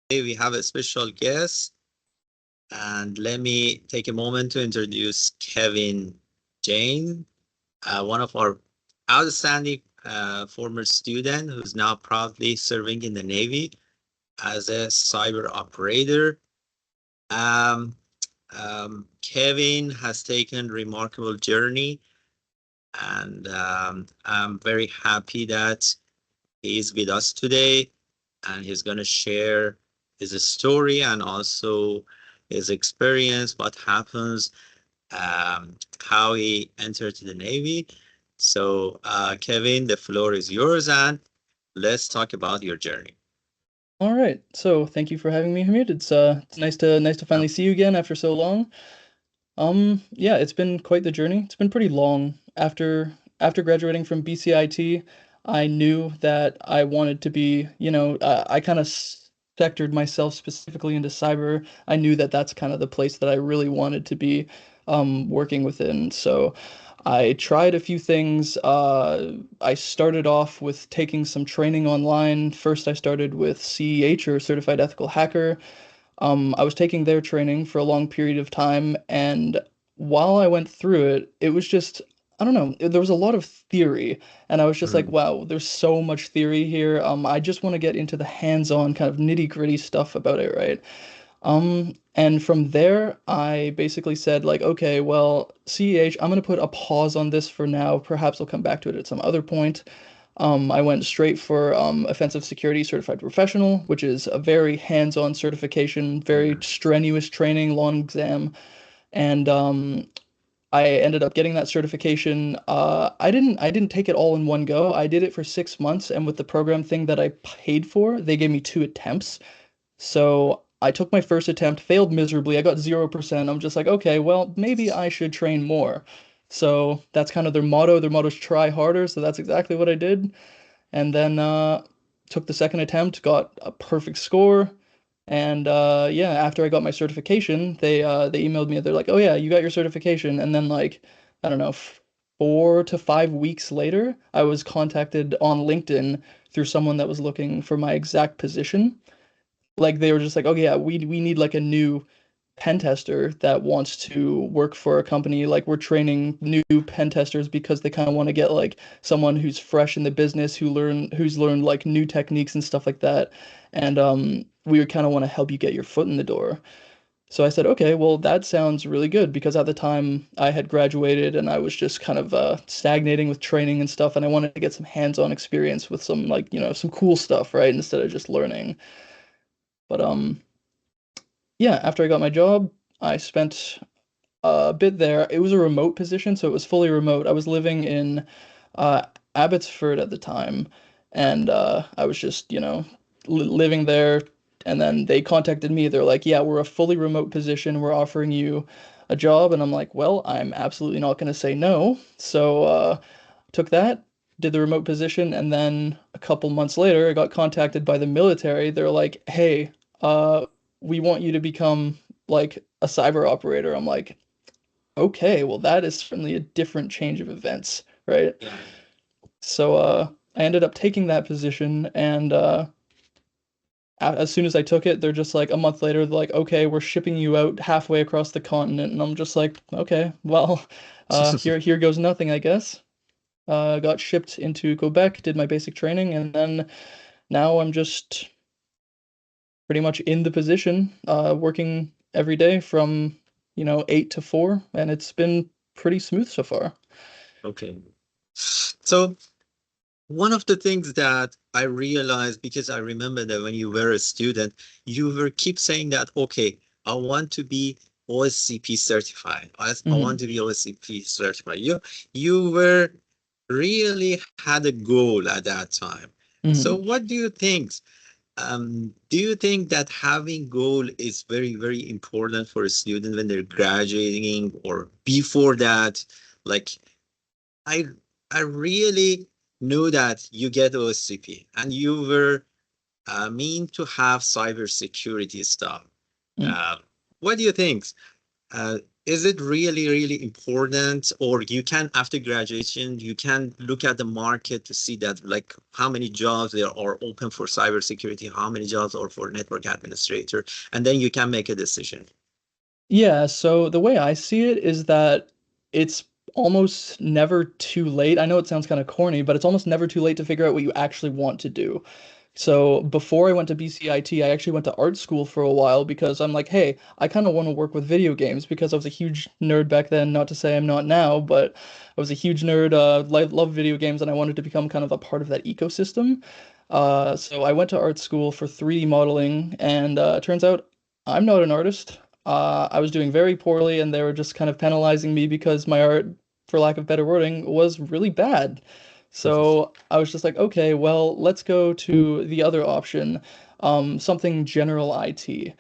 Today we have a special guest, and let me take a moment to introduce Kevin Jane, one of our outstanding former student who's now proudly serving in the Navy as a cyber operator. Um, Kevin has taken remarkable journey, and I'm very happy that he is with us today, and he's going to share his story and also his experience, what happens, how he entered the Navy. So, Kevin, the floor is yours, and let's talk about your journey. All right. So thank you for having me, Hamid. It's nice to Uh, finally see you again after so long. Yeah, it's been quite the journey. It's been pretty long. After graduating from BCIT, I knew that I wanted to be, I kind of sectored myself specifically into cyber. I knew that that's kind of the place that I really wanted to be working within. So I tried a few things. I started off with taking some training online. First, I started with CEH, or Certified Ethical Hacker. I was taking their training for a long period of time, and while I went through it, it was just, I don't know, there was a lot of theory, and I was just like, mm, wow, there's so much theory here. I just want to get into the hands-on kind of nitty-gritty stuff about it, right? And from there, I basically said like, okay, well, CEH, I'm gonna put a pause on this for now. Perhaps I'll come back to it at some other point. I went straight for Offensive Security Certified Professional, which is a very hands-on certification, very mm, strenuous training, long exam, and I ended up getting that certification. I didn't take it all in one go. I did it for 6 months, and with the program thing that I paid for, they gave me two attempts. So I took my first attempt, failed miserably. I got 0%. I'm just like, okay, well, maybe I should train more. So that's kind of their motto. Their motto is try harder. So that's exactly what I did. And then took the second attempt, got a perfect score. And yeah, after I got my certification, they emailed me. They're like, "Oh yeah, you got your certification." And then like, I don't know, 4 to 5 weeks later, I was contacted on LinkedIn through someone that was looking for my exact position. Like they were just like, "Oh yeah, we need like a new pen tester that wants to work for a company. Like we're training new pen testers because they kind of want to get like someone who's fresh in the business, who's learned like new techniques and stuff like that. And we would kind of want to help you get your foot in the door." So I said, okay, well, that sounds really good because at the time I had graduated and I was just kind of stagnating with training and stuff, and I wanted to get some hands-on experience with some like, some cool stuff, right? Instead of just learning. But yeah, after I got my job, I spent a bit there. It was a remote position, so it was fully remote. I was living in Abbotsford at the time, and I was just, living there. And then they contacted me. They're like, "Yeah, we're a fully remote position. We're offering you a job." And I'm like, "Well, I'm absolutely not going to say no." So took that, did the remote position, and then a couple months later, I got contacted by the military. They're like, "Hey, we want you to become like a cyber operator." I'm like, okay, well, that is certainly a different change of events, right? yeah. So I ended up taking that position, and as soon as I took it, they're just like a month later, they're like, okay, we're shipping you out halfway across the continent, and I'm just like, okay, well, here goes nothing, I guess. Got shipped into Quebec, did my basic training, and then now I'm just pretty much in the position, working every day from 8 to 4, and it's been pretty smooth so far. Okay. So, one of the things that I realized, because I remember that when you were a student, you were keep saying that, okay, I want to be OSCP certified. I want Hmm. to be OSCP certified. You were really had a goal at that time. So Hmm. what do you think? Do you think that having goal is very, very important for a student when they're graduating or before that? Like I I really knew that you get OSCP and you were mean to have cybersecurity stuff. Uh, what do you think? Uh, is it really, really important? Or you can, after graduation, you can look at the market to see that, like, how many jobs there are open for cybersecurity, how many jobs are for network administrator, and then you can make a decision. Yeah, so the way I see it is that it's almost never too late. I know it sounds kind of corny, but it's almost never too late to figure out what you actually want to do. So before I went to BCIT, I actually went to art school for a while because I'm like, hey, I kind of want to work with video games because I was a huge nerd back then. Not to say I'm not now, but I was a huge nerd, love video games, and I wanted to become kind of a part of that ecosystem. So I went to art school for 3D modeling, and turns out I'm not an artist. I was doing very poorly, and they were just kind of penalizing me because my art, for lack of better wording, was really bad. So I was just like, okay, well, let's go to the other option, something general IT.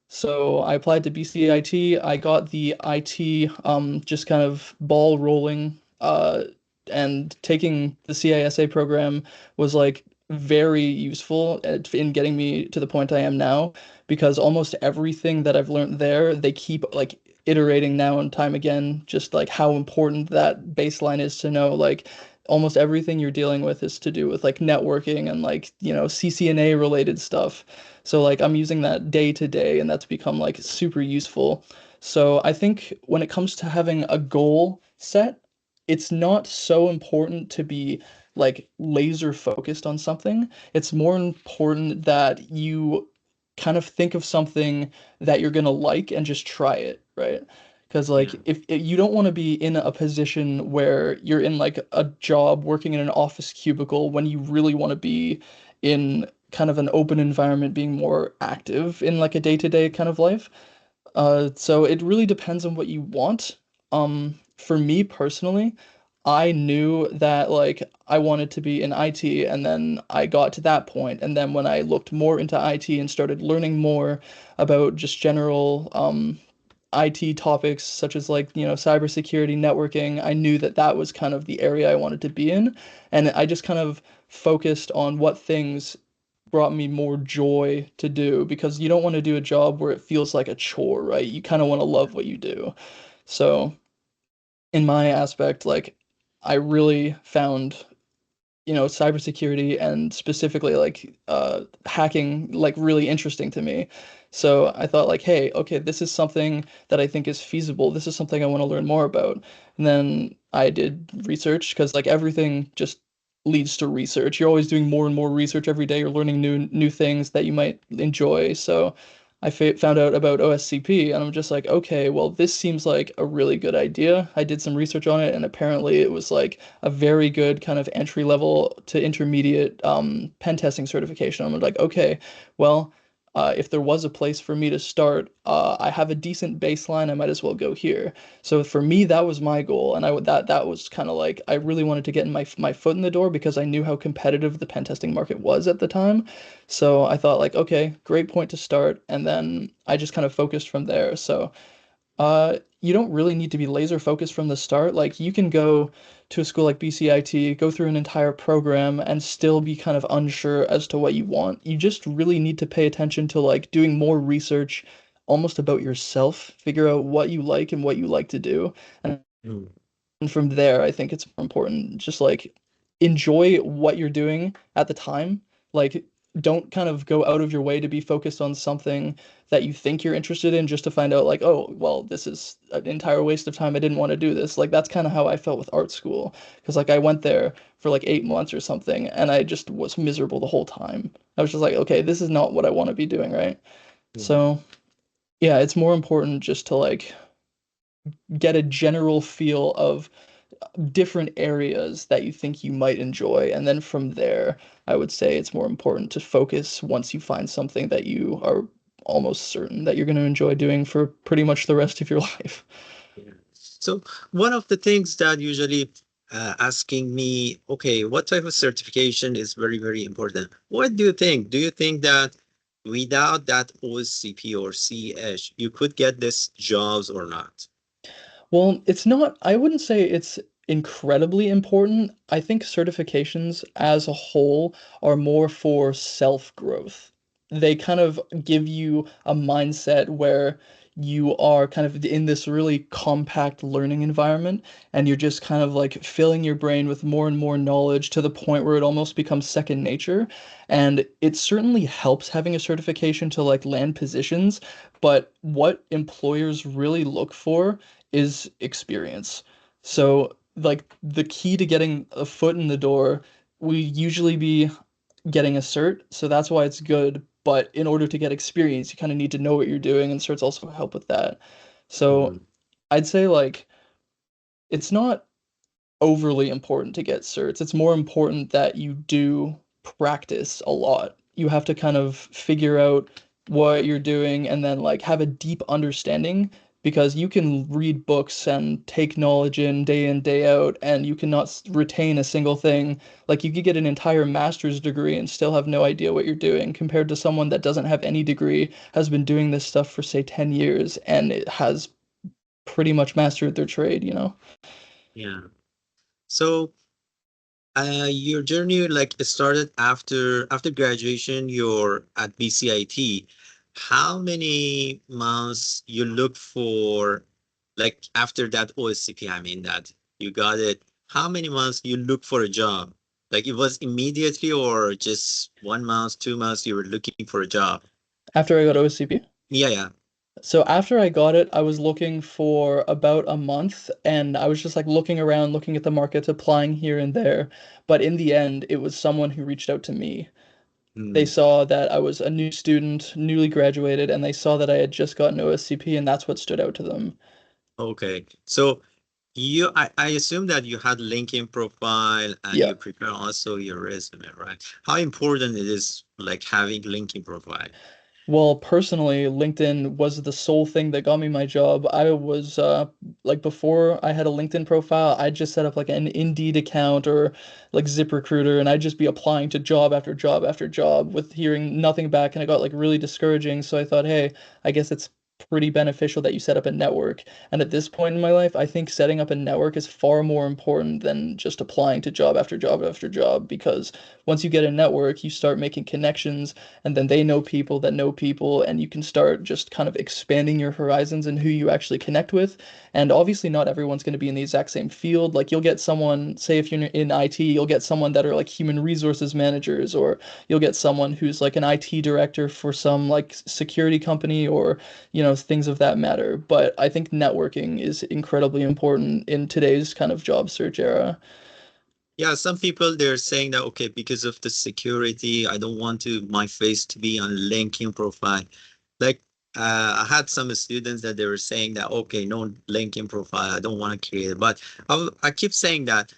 So I applied to BCIT. I got the IT just kind of ball rolling. And taking the CISA program was like very useful in getting me to the point I am now because almost everything that I've learned there, they keep like iterating now and time again, just like how important that baseline is to know. Like almost everything you're dealing with is to do with like networking and like, CCNA related stuff. So like I'm using that day to day and that's become like super useful. So I think when it comes to having a goal set, it's not so important to be like laser focused on something. It's more important that you kind of think of something that you're gonna like and just try it, right? Because like Yeah. if you don't want to be in a position where you're in like a job working in an office cubicle when you really want to be in kind of an open environment, being more active in like a day-to-day kind of life. So it really depends on what you want. For me personally, I knew that like I wanted to be in IT and then I got to that point. And then when I looked more into IT and started learning more about just general IT topics such as like, cybersecurity, networking, I knew that that was kind of the area I wanted to be in. And I just kind of focused on what things brought me more joy to do because you don't want to do a job where it feels like a chore, right? You kind of want to love what you do. So, in my aspect, like I really found cybersecurity and specifically like hacking like really interesting to me. So I thought like, hey, okay, this is something that I think is feasible. This is something I want to learn more about. And then I did research because like everything just leads to research. You're always doing more and more research every day. You're learning new things that you might enjoy. So I found out about OSCP and I'm just like, okay, well, this seems like a really good idea. I did some research on it and apparently it was like a very good kind of entry level to intermediate pen testing certification. I'm like, okay, well, if there was a place for me to start, I have a decent baseline. I might as well go here. So for me, that was my goal, and that was kind of like I really wanted to get in my foot in the door because I knew how competitive the pen testing market was at the time. So I thought like, okay, great point to start, and then I just kind of focused from there. So you don't really need to be laser focused from the start. Like you can go to a school like BCIT, go through an entire program and still be kind of unsure as to what you want. You just really need to pay attention to like doing more research almost about yourself, figure out what you like and what you like to do. And Mm. and from there, I think it's more important. Just like enjoy what you're doing at the time. Like, don't kind of go out of your way to be focused on something that you think you're interested in just to find out, like, oh, well, this is an entire waste of time. I didn't want to do this. Like, that's kind of how I felt with art school. Because, like, I went there for like 8 months or something, and I just was miserable the whole time. I was just like, okay, this is not what I want to be doing, right? Yeah. So, yeah, it's more important just to like get a general feel of different areas that you think you might enjoy. And then from there, I would say it's more important to focus once you find something that you are almost certain that you're going to enjoy doing for pretty much the rest of your life. Yeah. So one of the things that usually asking me, okay, what type of certification is very, very important? What do you think? Do you think that without that OSCP or CH, you could get this jobs or not? Well, it's not, I wouldn't say it's incredibly important. I think certifications as a whole are more for self growth. they kind of give you a mindset where you are kind of in this really compact learning environment, and you're just kind of like filling your brain with more and more knowledge to the point where it almost becomes second nature. And it certainly helps having a certification to like land positions, but what employers really look for is experience. So like the key to getting a foot in the door we usually be getting a cert, so that's why it's good. But in order to get experience, you kind of need to know what you're doing, and certs also help with that. So Mhm. I'd say like it's not overly important to get certs. It's more important that you do practice a lot. You have to kind of figure out what you're doing and then like have a deep understanding because you can read books and take knowledge in, day out, and you cannot retain a single thing. Like you could get an entire master's degree and still have no idea what you're doing compared to someone that doesn't have any degree, has been doing this stuff for say 10 years and it has pretty much mastered their trade, you know? Yeah. So, your journey like it started after graduation. You're at BCIT. How many months you look for, like after that OSCP? I mean that you got it. How many months you look for a job? Like it was immediately or just 1 month, 2 months you were looking for a job? After I got OCP. Yeah, yeah. So after I got it, I was looking for about a month and I was just like looking around, looking at the markets, applying here and there. But in the end, it was someone who reached out to me. They Hmm. saw that I was a new student, newly graduated, and they saw that I had just gotten OSCP, and that's what stood out to them. Okay. So I assume that you had LinkedIn profile and Yeah. you prepare also your resume, right? How important it is like having LinkedIn profile? Well, personally, LinkedIn was the sole thing that got me my job. I was like before I had a LinkedIn profile, I'd just set up like an Indeed account or like ZipRecruiter, and I'd just be applying to job after job after job with hearing nothing back, and it got like really discouraging. So I thought, hey, I guess it's pretty beneficial that you set up a network. And at this point in my life, I think setting up a network is far more important than just applying to job after job after job because once you get a network, you start making connections and then they know people, and you can start just kind of expanding your horizons and who you actually connect with. And obviously, not everyone's going to be in the exact same field. Like, you'll get someone, say, if you're in IT, you'll get someone that are like human resources managers, or you'll get someone who's like an IT director for some like security company, or, things of that matter. But I think networking is incredibly important in today's kind of job search era. Yeah, some people they're saying that okay, because of the security, I don't want to my face to be on LinkedIn profile. Like I had some students that they were saying that okay, no LinkedIn profile, I don't want to create it. But I keep saying that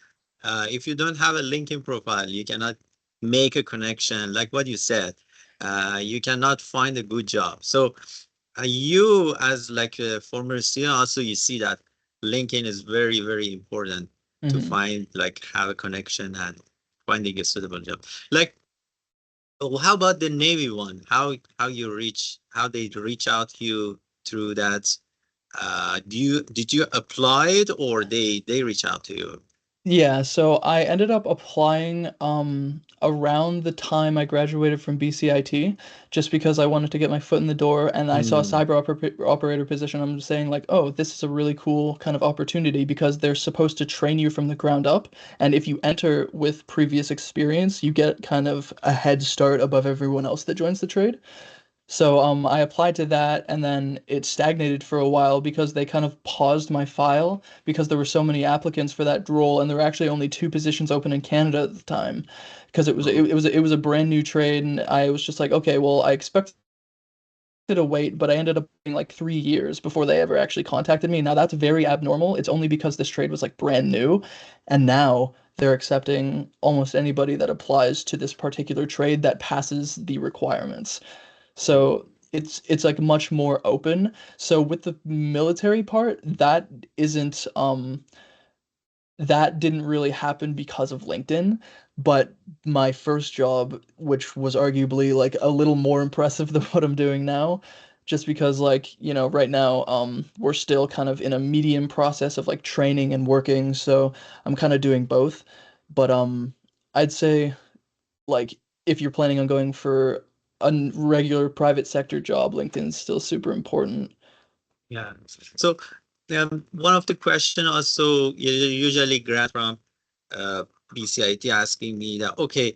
if you don't have a LinkedIn profile, you cannot make a connection. Like what you said, you cannot find a good job. So you as like a former student, also you see that LinkedIn is very, very important to Hmm. find like have a connection and finding a suitable job. Like, how about the Navy one? How you reach how they reach out to you through that? Did you apply it or they reach out to you? Yeah, so I ended up applying around the time I graduated from BCIT just because I wanted to get my foot in the door and I saw a Hmm. operator position. I'm saying like, "Oh, this is a really cool kind of opportunity because they're supposed to train you from the ground up, and if you enter with previous experience, you get kind of a head start above everyone else that joins the trade." So I applied to that and then it stagnated for a while because they kind of paused my file because there were so many applicants for that role and there were actually only two positions open in Canada at the time because Oh, it was a brand new trade and I was just like, okay, well, I expected to wait, but I ended up being like 3 years before they ever actually contacted me. Now that's very abnormal. It's only because this trade was like brand new, and now they're accepting almost anybody that applies to this particular trade that passes the requirements. So it's like much more open. So with the military part, isn't that didn't really happen because of LinkedIn, but my first job, which was arguably like a little more impressive than what I'm doing now, just because like, right now we're still kind of in a medium process of like training and working, so I'm kind of doing both. But I'd say like if you're planning on going for a regular private sector job, LinkedIn is still super important. Yeah. So one of the question also usually grad from uh, BCIT asking me that, okay,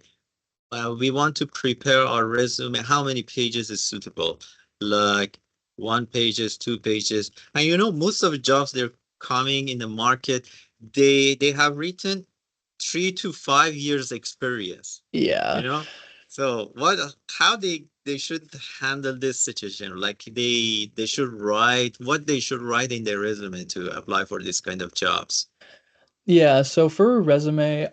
we want to prepare our resume. How many pages is suitable? Like 1 pages, 2 pages. And most of the jobs they're coming in the market, they have written 3 to 5 years experience, you Yeah. know? So how they should handle this situation? Like they should write what they should write in their resume to apply for this kind of jobs. Yeah, so for a resume,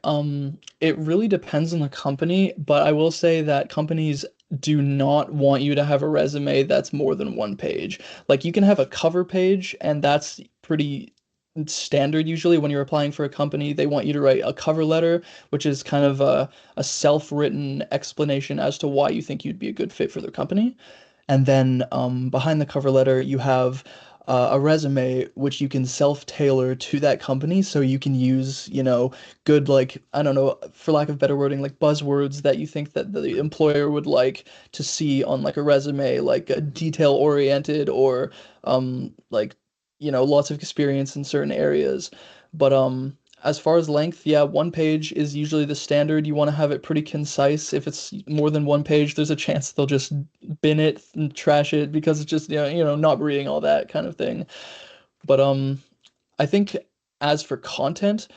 it really depends on the company, but I will say that companies do not want you to have a resume that's more than one page. Like you can have a cover page, and that's pretty standard usually when you're applying for a company. They want you to write a cover letter, which is kind of a self-written explanation as to why you think you'd be a good fit for their company. And then behind the cover letter, you have a resume which you can self-tailor to that company. So you can use, good, like, I don't know, for lack of better wording, like buzzwords that you think that the employer would like to see on like a resume, like a detail-oriented or like, lots of experience in certain areas. But as far as length, yeah, one page is usually the standard. You want to have it pretty concise. If it's more than one page, there's a chance they'll just bin it and trash it because it's just, not reading all that kind of thing. But I think as for content,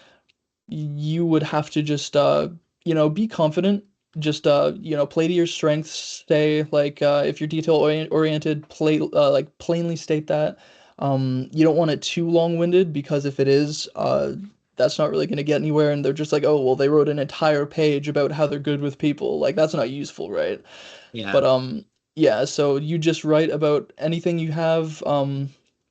you would have to just be confident, just play to your strengths, say like if you're oriented, play like plainly state that. You don't want it too long-winded because if it is, that's not really going to get anywhere, and they're just like, oh well, they wrote an entire page about how they're good with people. Like that's not useful, right? Yeah. But yeah, so you just write about anything you have.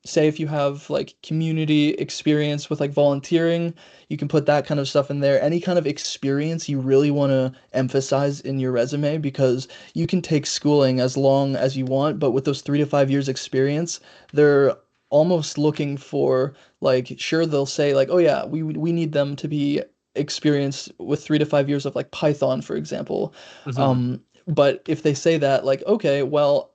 Say if you have like community experience with like volunteering, you can put that kind of stuff in there. Any kind of experience you really want to emphasize in your resume because you can take schooling as long as you want, but with those 3 to 5 years experience, they're almost looking for like sure they'll say like, oh yeah, we need them to be experienced with 3 to 5 years of like Python, for example. Mhm. But if they say that, like, okay, well,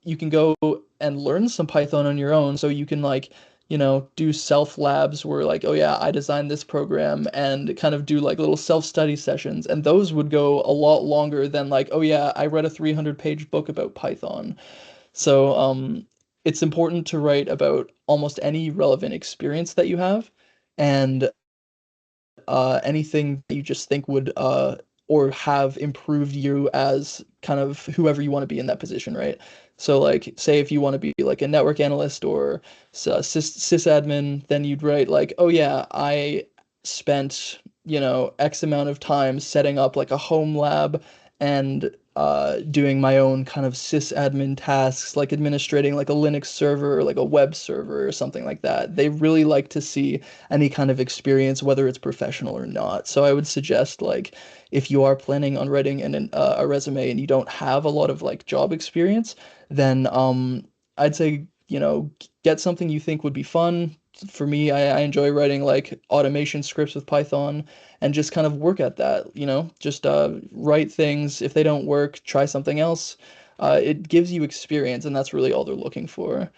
you can go and learn some Python on your own, so you can like, do self labs where like, oh yeah, I designed this program and kind of do like little self-study sessions, and those would go a lot longer than like, oh yeah, I read a 300-page book about Python. So, it's important to write about almost any relevant experience that you have, and anything that you just think would or have improved you as kind of whoever you want to be in that position, right? So like say if you want to be like a network analyst or sysadmin, then you'd write like, oh yeah, I spent, X amount of time setting up like a home lab and doing my own kind of sysadmin tasks, like administrating like a Linux server or like a web server or something like that. They really like to see any kind of experience, whether it's professional or not. So I would suggest like if you are planning on writing a resume and you don't have a lot of like job experience, then I'd say get something you think would be fun. For me, I enjoy writing like automation scripts with Python and just kind of work at that, just write things. If they don't work, try something else. It gives you experience, and that's really all they're looking for.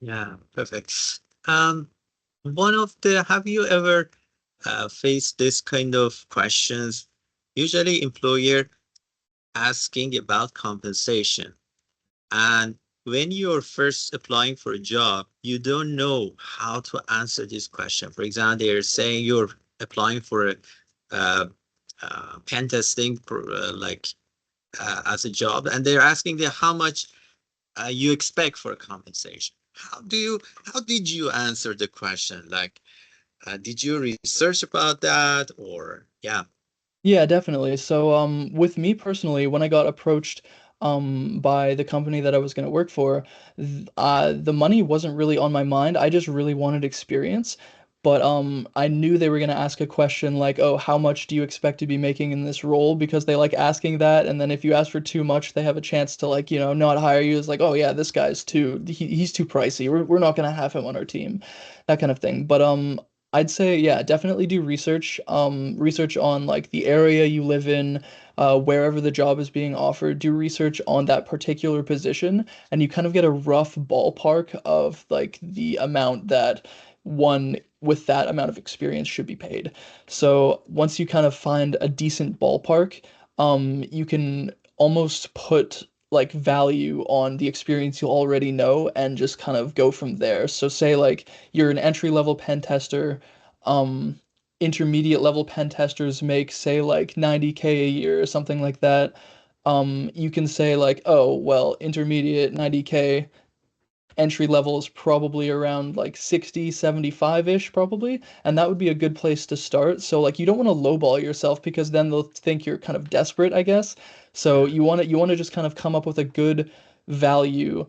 Yeah, perfect. Have you ever faced this kind of questions? Usually employer asking about compensation. And when you're first applying for a job, you don't know how to answer this question. For example, they're saying you're applying for a uh, pen testing as a job, and they're asking you how much you expect for compensation. How did you answer the question? Like, did you research about that, or yeah? Yeah, definitely. So, with me personally, when I got approached, by the company that I was going to work for, the money wasn't really on my mind. I just really wanted experience. But I knew they were going to ask a question like, "Oh, how much do you expect to be making in this role?" Because they like asking that, and then if you ask for too much, they have a chance to like, not hire you. It's like, "Oh yeah, this guy's he's too pricey. We're not going to have him on our team." That kind of thing. But I'd say, yeah, definitely do research. Research on like the area you live in, wherever the job is being offered, do research on that particular position, and you kind of get a rough ballpark of like the amount that one with that amount of experience should be paid. So once you kind of find a decent ballpark, you can almost put like value on the experience you already know and just kind of go from there. So say like you're an entry level pen tester, um, intermediate level pen testers make say like 90K a year or something like that. You can say like, oh, well, intermediate 90K, entry level is probably around like 60, 75-ish probably, and that would be a good place to start. So like you don't want to lowball yourself because then they'll think you're kind of desperate, I guess. So Yeah. you want to just kind of come up with a good value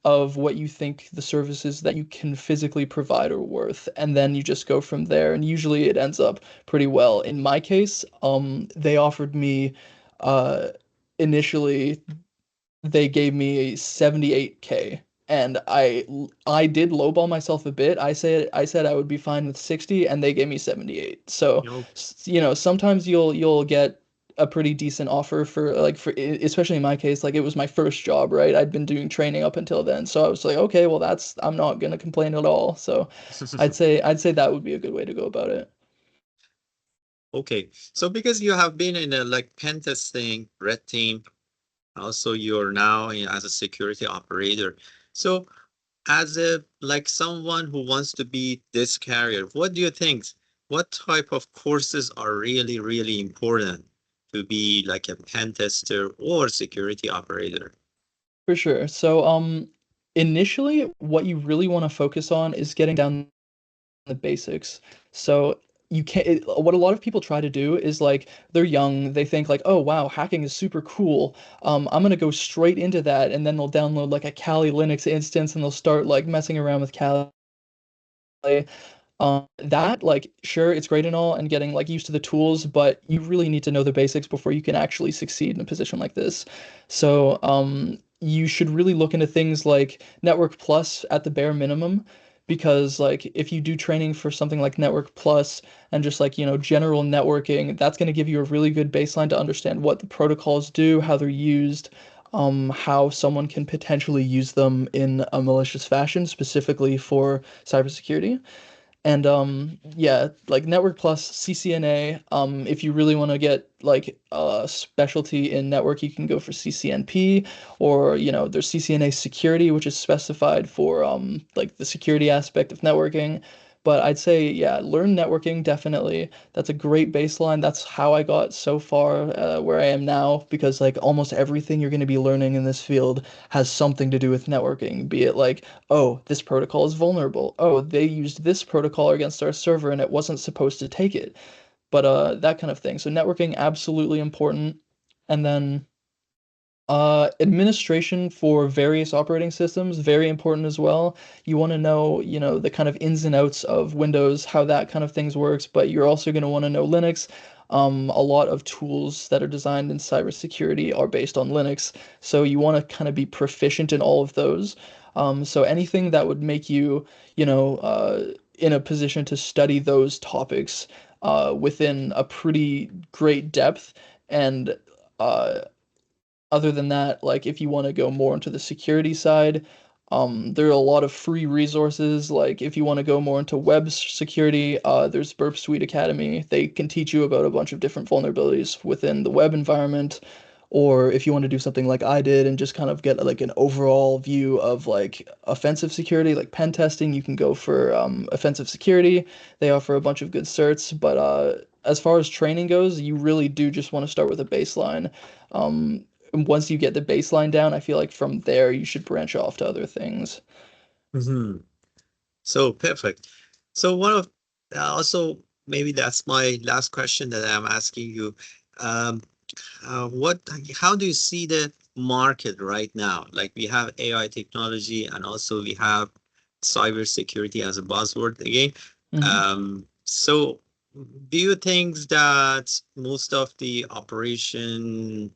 of what you think the services that you can physically provide are worth, and then you just go from there, and usually it ends up pretty well. In my case, they offered me uh initially they gave me 78K, and I did lowball myself a bit. I said I would be fine with 60 and they gave me 78. So, You know, sometimes you'll get a pretty decent offer for like especially in my case, like it was my first job, right? I'd been doing training up until then. So I was like, okay, well that's I'm not gonna complain at all. So I'd say that would be a good way to go about it. okay. So because you have been in a like pen testing, red team, also you're now as a security operator. So as a like someone who wants to be this career, what do you think? What type of courses are really, really important to be like a pen tester or security operator? For sure. So initially what you really want to focus on is getting down the basics. So you can't what a lot of people try to do is like they're young, they think like, "Oh wow, hacking is super cool. I'm gonna go straight into that," and then they'll download like a Kali Linux instance and they'll start like messing around with Kali. That like sure it's great and all and getting like used to the tools, but you really need to know the basics before you can actually succeed in a position like this. So you should really look into things like Network Plus at the bare minimum, because like if you do training for something like Network Plus and just like general networking, that's going to give you a really good baseline to understand what the protocols do, how they're used, how someone can potentially use them in a malicious fashion, specifically for cybersecurity. And yeah, like Network Plus, CCNA. If you really want to get like a specialty in network, you can go for CCNP, or there's CCNA security, which is specified for like the security aspect of networking. But I'd say, yeah, learn networking definitely. That's a great baseline. That's how I got so far where I am now, because like almost everything you're going to be learning in this field has something to do with networking, be it like, oh, this protocol is vulnerable. Oh, they used this protocol against our server and it wasn't supposed to take it. But that kind of thing. So networking absolutely important. And then administration for various operating systems, very important as well. You want to know, the kind of ins and outs of Windows, how that kind of things works, but you're also going to want to know Linux. A lot of tools that are designed in cybersecurity are based on Linux, so you want to kind of be proficient in all of those. So anything that would make you, in a position to study those topics within a pretty great depth. And uh, other than that, like if you want to go more into the security side, there are a lot of free resources. Like if you want to go more into web security, there's Burp Suite Academy. They can teach you about a bunch of different vulnerabilities within the web environment. Or if you want to do something like I did and just kind of get like an overall view of like offensive security, like pen testing, you can go for offensive security. They offer a bunch of good certs, but as far as training goes, you really do just want to start with a baseline. And once you get the baseline down, I feel like from there you should branch off to other things. Mhm. So perfect. So one of also maybe that's my last question that I'm asking you. Um, what how do you see the market right now? Like we have AI technology and also we have cybersecurity as a buzzword again. Hmm. So do you think that most of the operation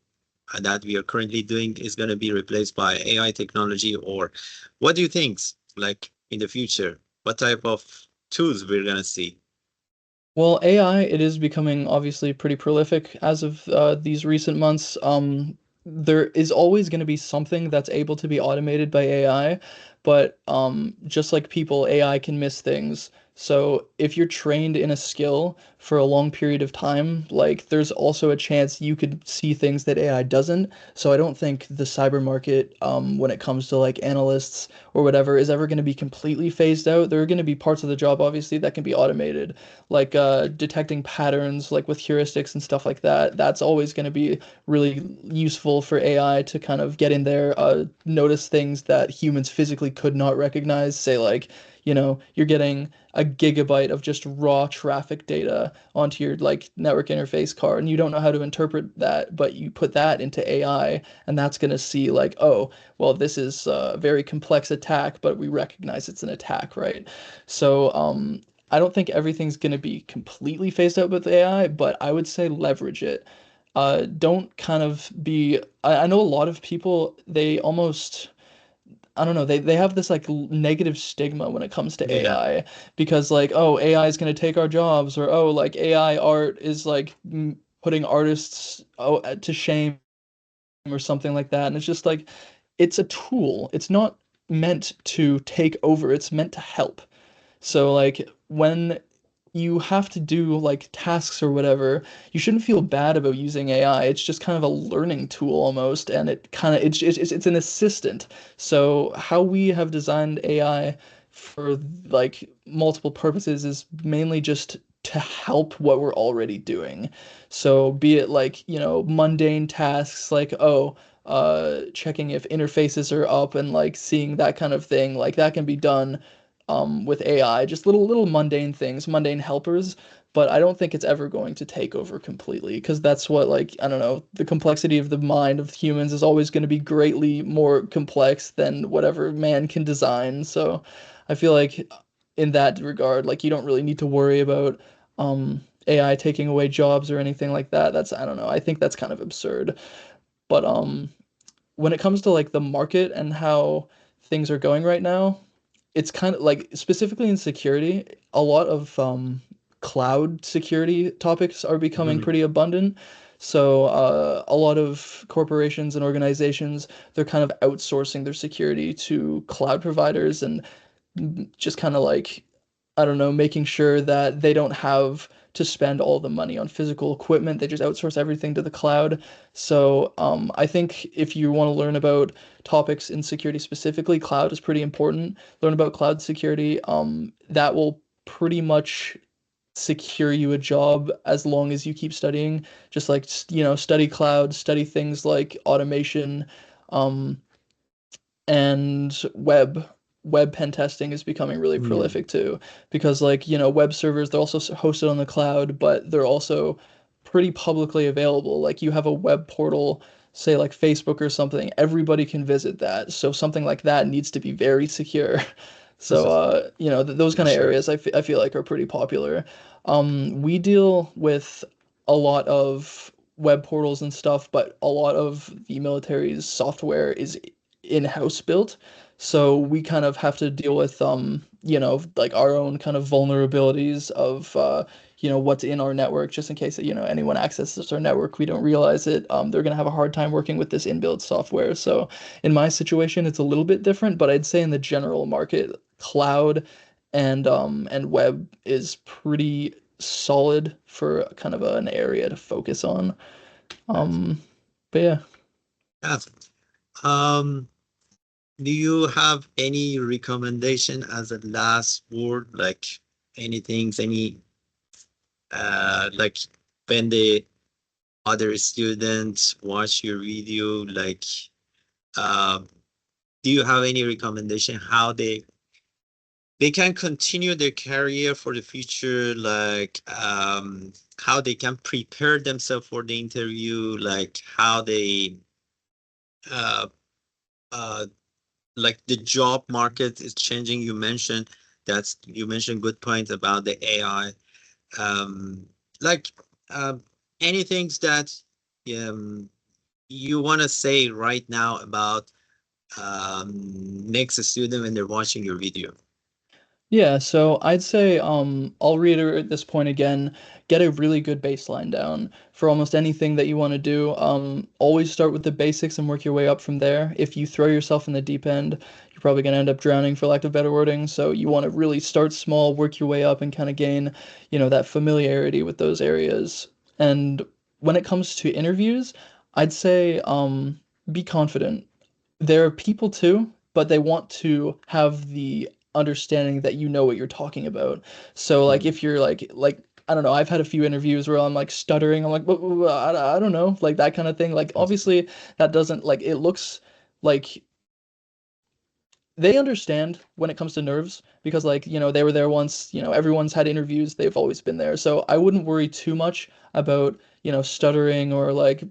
that we are currently doing is going to be replaced by AI technology, or what do you think? Like in the future, what type of tools we're going to see? Well, AI, it is becoming obviously pretty prolific as of these recent months. There is always going to be something that's able to be automated by AI, but just like people, AI can miss things. So if you're trained in a skill for a long period of time, like there's also a chance you could see things that AI doesn't. So I don't think the cyber market, when it comes to like analysts or whatever, is ever going to be completely phased out. There are going to be parts of the job, obviously, that can be automated like detecting patterns like with heuristics and stuff like that. That's always going to be really useful for AI to kind of get in there, notice things that humans physically could not recognize. Say like, you're getting a gigabyte of just raw traffic data onto your like network interface card and you don't know how to interpret that, but you put that into AI and that's going to see like, oh, well, this is a very complex attack, but we recognize it's an attack, right? So I don't think everything's going to be completely phased out with AI, but I would say leverage it. Don't kind of be. I know a lot of people, they almost, I don't know, they have this like negative stigma when it comes to Yeah. AI because, like, oh, AI is going to take our jobs, or oh, like AI art is like putting artists to shame or something like that. And it's just like, it's a tool. It's not meant to take over, it's meant to help. So like when you have to do like tasks or whatever, you shouldn't feel bad about using AI. It's just kind of a learning tool almost, and it kind of it's an assistant. So how we have designed AI for like multiple purposes is mainly just to help what we're already doing. So be it like, mundane tasks like, oh, checking if interfaces are up and like seeing that kind of thing, like that can be done with AI, just little mundane things, mundane helpers, but I don't think it's ever going to take over completely because that's what like I don't know, the complexity of the mind of humans is always going to be greatly more complex than whatever man can design. So I feel like in that regard, like you don't really need to worry about AI taking away jobs or anything like that. That's I don't know. I think that's kind of absurd. But when it comes to like the market and how things are going right now, it's kind of like specifically in security, a lot of cloud security topics are becoming Mhm. pretty abundant. So a lot of corporations and organizations, they're kind of outsourcing their security to cloud providers and just kind of like, I don't know, making sure that they don't have to spend all the money on physical equipment. They just outsource everything to the cloud. So I think if you want to learn about topics in security specifically, cloud is pretty important. Learn about cloud security. That will pretty much secure you a job as long as you keep studying. Just like, study cloud, study things like automation, um, and web pen testing is becoming really Mm. prolific too because like web servers, they're also hosted on the cloud, but they're also pretty publicly available. Like you have a web portal, say like Facebook or something, everybody can visit that, so something like that needs to be very secure. So those Yeah, kind of sure. areas I feel like are pretty popular. We deal with a lot of web portals and stuff, but a lot of the military's software is in-house built. So we kind of have to deal with like our own kind of vulnerabilities of what's in our network, just in case that anyone accesses our network, we don't realize it. They're gonna have a hard time working with this inbuilt software. So in my situation, it's a little bit different, but I'd say in the general market, cloud and web is pretty solid for kind of an area to focus on. Yes. Um, but yeah. Yes. Um, do you have any recommendation as a last word, like anything, any like when the other students watch your video, like um, do you have any recommendation how they can continue their career for the future, like how they can prepare themselves for the interview, like how they uh, uh, like the job market is changing. You mentioned good points about the AI. Um, like anything that um, you want to say right now about next student when they're watching your video. Yeah, so I'd say I'll reiterate this point again. Get a really good baseline down for almost anything that you want to do. Always start with the basics and work your way up from there. If you throw yourself in the deep end, you're probably going to end up drowning, for lack of better wording. So you want to really start small, work your way up, and kind of gain, that familiarity with those areas. And when it comes to interviews, I'd say be confident. There are people too, but they want to have the understanding that you know what you're talking about. So like Mhm. if you're like I don't know, I've had a few interviews where I'm like stuttering. I'm like, I don't know, like that kind of thing. Like obviously that doesn't like it looks like they understand when it comes to nerves because like they were there once, everyone's had interviews, they've always been there, so I wouldn't worry too much about stuttering or like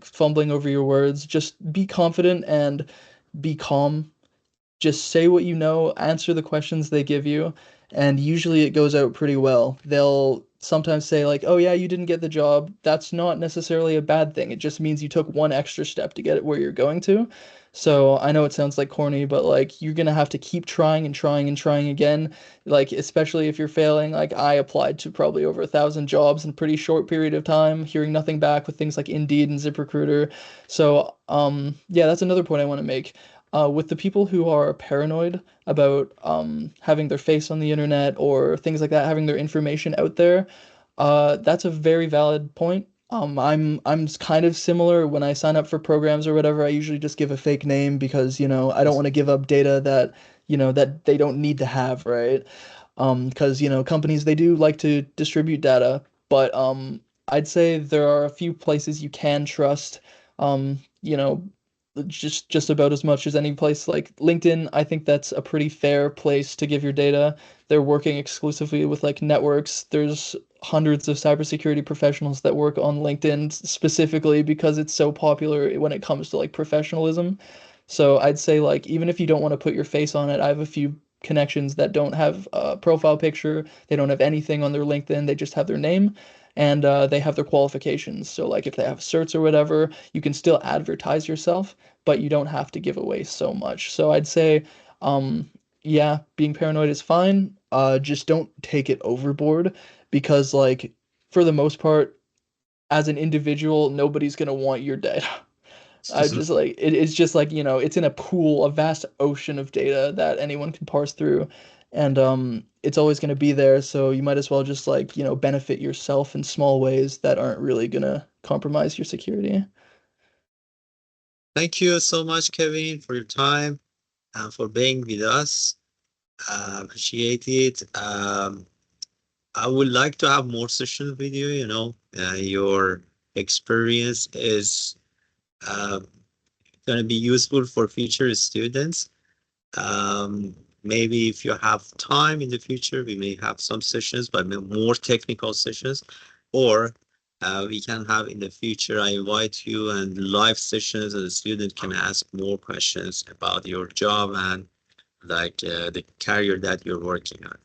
fumbling over your words. Just be confident and be calm. Just say what you know, answer the questions they give you, and usually it goes out pretty well. They'll sometimes say, like, oh, yeah, you didn't get the job. That's not necessarily a bad thing. It just means you took one extra step to get it where you're going to. So I know it sounds like corny, but like you're gonna have to keep trying and trying and trying again. Like, especially if you're failing. Like, I applied to probably over 1,000 jobs in a pretty short period of time, hearing nothing back with things like Indeed and ZipRecruiter. So, yeah, that's another point I want to make with the people who are paranoid about having their face on the internet or things like that, having their information out there, that's a very valid point. I'm kind of similar when I sign up for programs or whatever. I usually just give a fake name because I don't want to give up data that that they don't need to have, right? Because companies they do like to distribute data, but I'd say there are a few places you can trust. Um, you know, just about as much as any place. Like LinkedIn, I think that's a pretty fair place to give your data. They're working exclusively with like networks. There's hundreds of cybersecurity professionals that work on LinkedIn specifically because it's so popular when it comes to like professionalism. So I'd say like even if you don't want to put your face on it, I have a few connections that don't have a profile picture. They don't have anything on their LinkedIn. They just have their name and they have their qualifications. So like if they have certs or whatever, you can still advertise yourself, but you don't have to give away so much. So I'd say, um, yeah, being paranoid is fine. Just don't take it overboard because like for the most part, as an individual, nobody's gonna want your data. I just like it's just like it's in a pool, a vast ocean of data that anyone can parse through, and it's always going to be there. So you might as well just like benefit yourself in small ways that aren't really gonna compromise your security. Thank you so much, Kevin, for your time and for being with us. Appreciate it. I would like to have more sessions with you. Your experience is uh, going to be useful for future students. Um, Maybe if you have time in the future, we may have some sessions, but more technical sessions, or we can have in the future. I invite you and live sessions, and the student can ask more questions about your job and like the career that you're working on.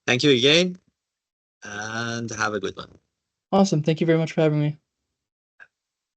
Thank you again, and have a good one. Awesome. Thank you very much for having me.